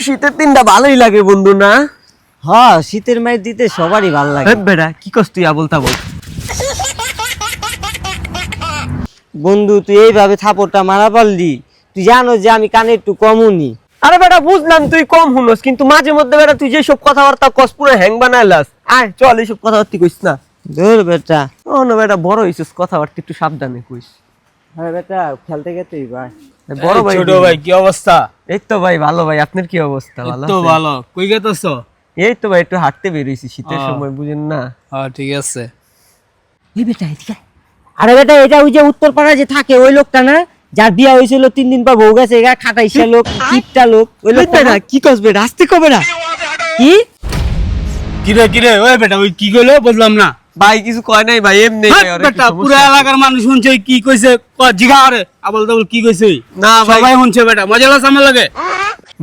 শীতের দিনটা ভালোই লাগে বন্ধু না? হ্যাঁ, শীতের মাইর দিতে সবারই ভালো লাগে। বেটা কি কস তুই আবল তাবল? বন্ধু তুই এইভাবে থাপড়টা মারা পারলি? তুই জানো যে আমি কানে একটু কমুনি। আরে বেটা বুঝলাম তুই কম হুনস, কিন্তু মাঝে মধ্যে বেটা তুই যেসব কথাবার্তা কস পুরো হ্যাং বানাইলাস। আয় চল, এইসব কথাবার্তা কইস না। ধর বেটা। ও না বেটা, বড় হইছিস, কথাবার্তা একটু সাবধানে কইস। হ্যাঁ বেটা, খেলতে গেতেই ভাই। বড় ভাই, ছোট ভাই কি অবস্থা? এই তো ভাই ভালো ভাই, আপনার কি অবস্থা? ভালো তো আছেন? ভালো। কই গেতেছো? এই তো ভাই একটু হাঁটতে বেরিয়েছি, শীতের সময় বুঝেন না। হ্যাঁ ঠিক আছে। এই বেটা এদিকে। আরে বেটা, এটা ওই যে উত্তরপাড়ায় যে থাকে ওই লোকটা না, যার বিয়া হয়েছিল 3 দিন পর বউ গেছে, এগা খাটাইছে লোক, কিপটা লোক, ওই লোকটা না? কি কস বেটা, আস্তে কবে না? কি কিরে ওই বেটা ওই কি কইলো বুঝলাম না। ভাই কিছু কয় নাই ভাই, এমনি বেটা পুরো এলাকার মানুষ শুনছে কি কইছে, জিগা আরে আবল তাবল কি কইছে? না ভাই, সবাই শুনছে বেটা, মজা লাগছে আমার লাগে।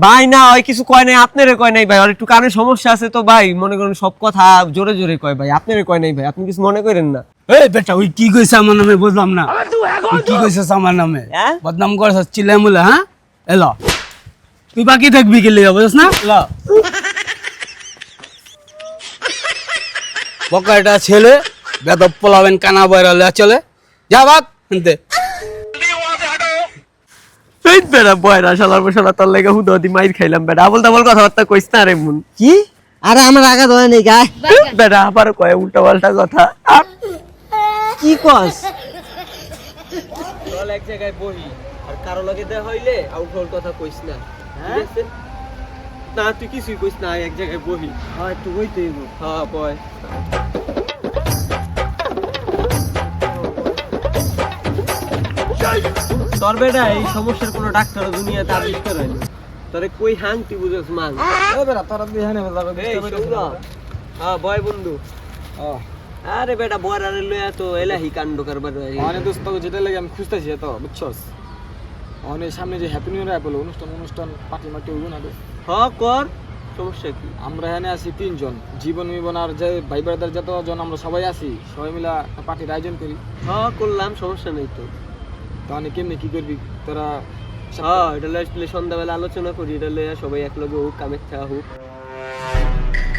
ভাই না ওই কিছু কয় নাই, আপনারে কয় নাই ভাই, আর একটু কানে সমস্যা আছে তো ভাই, মনে করেন সব কথা জোরে জোরে কয় ভাই, আপনারে কয় নাই ভাই, আপনি কিছু মনে করেন না। এই বেটা ওই কি কইছে আমার নামে বুঝলাম না। তুই কি কইছিস আমার নামে? হ্যাঁ? বদনাম করছিস চিল্লাই মুলে? হ্যাঁ এলো তুই বাকি থাকবি কি লিগা বুঝছ না? এলো বকা এটা ছেলে বেদব পোলাবেন কানা বয়রা লে চলে যা ভাগ শুনতে। এই বেটা বয়রা শালার বশালা তোর লেগে হুদদি মাইর খাইলাম বেটা, আবল তাবল কথাবার্তা কইস না রে মন। কি? আরে আমার আগা ধরে নেই গায়। বেটা আবার কয় উল্টা পাল্টা কথা। কি কস? চল এক জায়গায় বহি, আর কারো লগে দেয়া হইলে আউট কথা কইস না, ঠিক আছে? না তুই কিছুই কইস না, এক জায়গায় বহি। হয় তুই কই তুই? হ্যাঁ বয়। তোর বেটা এই সমস্যার কোনো ডাক্তার দুনিয়াতে আবিষ্কার হয়নি, তোরে কই হাং তুই বুঝছ মাং। এই বেটা তোরা বিহানে বলবা এই সৌরভ, হ্যাঁ বয় বন্ধু। আরে বেটা বয় আরে লইয়া তো এলাহি কাণ্ড কারবার হয়। মানে দোস্ত যেটা লাগে আমি খুঁজতেছি তো বুঝছস, অনেক সামনে যে হ্যাপি নিউ ইয়ার অ্যাপল অনুষ্ঠান পার্টি মাটি হইব না রে। হ্যাঁ কর, সমস্যা কি? আমরা এখানে আছি 3 জন, জীবন মিবন আর যে ভাই ব্রাদার যতজন আমরা সবাই আছি, সবাই মিলা পার্টির আয়োজন করি। হ্যাঁ করলাম, সমস্যা নেই তো। তাহলে কেমনে কি করবি তোরা? হ্যাঁ এটা লইলে সন্ধ্যাবেলা আলোচনা করি, এটা লইয়া সবাই একলগে হোক, কামেচ্ছা হোক।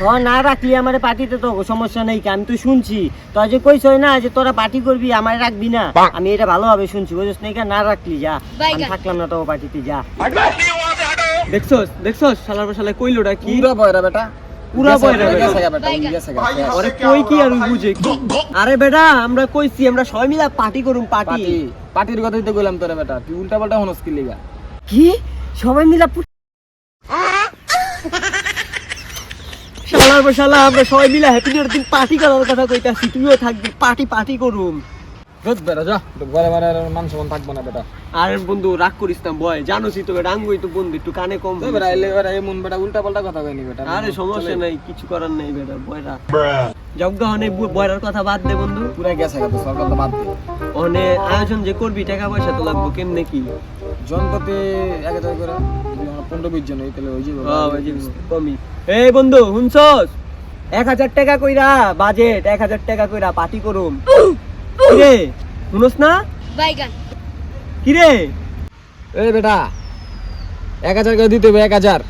হ্যাঁ না রাখলি আমার পার্টিতে তো সমস্যা নেই, আমি তো শুনছি তুই যে কইছ না যে তোরা পার্টি করবি আমার রাখবি না, আমি এটা ভালোভাবে শুনছি, বুঝছ না? না রাখলি যা, আমি থাকলাম না তো পার্টিতে, যা। দেখছস শালার বশালা কইলোটা কি? পুরা বয়রা বেটা, পুরা বয়রা বেটা। গেছে গা বেটা, গেছে গা। আরে কই কি আর বুঝে কি? আরে বেটা আমরা কইছি আমরা সবাই মিলে পার্টি করুম, পার্টি। পার্টির কথাই তো কইলাম তোরা বেটা, তুই উল্টা পাল্টা হনস কি লিগা? কি সবাই মিলা? শালার বশালা আমরা সবাই মিলে হ্যাপি নিউ ইয়ার দিন পার্টি করার কথা কইতাছি, তুইও থাকবি, পার্টি করুম। রোজ বেটা যা, তো বড় বড় মান সম্মান থাকবো না বেটা। আরে বন্ধু রাগ করিস না বয়, জানোসই তো বেটা আঙ্গুই তো বন্ধু একটু কানে কম। তো বেটা এলে বেটা এমন বেটা উল্টা পাল্টা কথা কইনি বেটা। আরে সমস্যা নাই, কিছু করার নাই বেটা, বয়রা যজ্ঞ হনে বয়রার কথা বাদ দে বন্ধু। পুরা গেছে গা, তো সরকার তো বাদ দে। ওনে আয়োজন যে করবি টাকা পয়সা তো লাগবে, কেমনে কি? জনপতি 1000 করে 15-20 জন হইতলে হই যাবে। হ্যাঁ ওই যে কমি। এই বন্ধু শুনছস, 1000 টাকা কইরা বাজেট, 1000 টাকা কইরা পার্টি করুম। কিরে শুনস না? বাইগান কিরে এই বেটা 1000 করে দিতে হবে, 1000।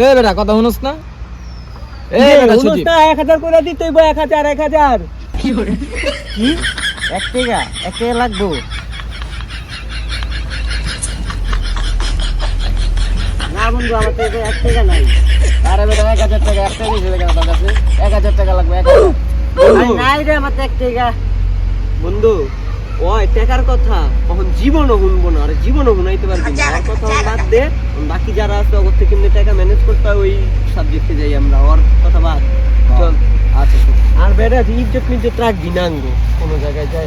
এই বেটা কথা শুনস না? এই বেটা শুনস সুজিত, না? 1000 কইরা দিতে হইব, 1000 কি 1 টাকা? 1 টাকা লাগবো? না বন্ধু, আমার তো 1 টাকা নাই। আরে বেটা 1000 টাকা একটা দিছে কেন তোর কাছে? 1000 টাকা লাগবে, 1000। আরে নাই রে আমার তো 1 টাকা। বন্ধু ওই টাকার কথা কখন জীবনও শুনবো না, আর জীবনও শুনাইতে পারবি না। আর কথা বাদ দে, বাকি যারা আছে ওর থেকে কেমনে টাকা ম্যানেজ করতে হয় ওই সাবজেক্টে যাই আমরা, ওর কথা বাদ চল। আচ্ছা আর বেটা ইজ্জত মিজ্জত রাখবি না আঙ্গো কোনো জায়গায় যাই।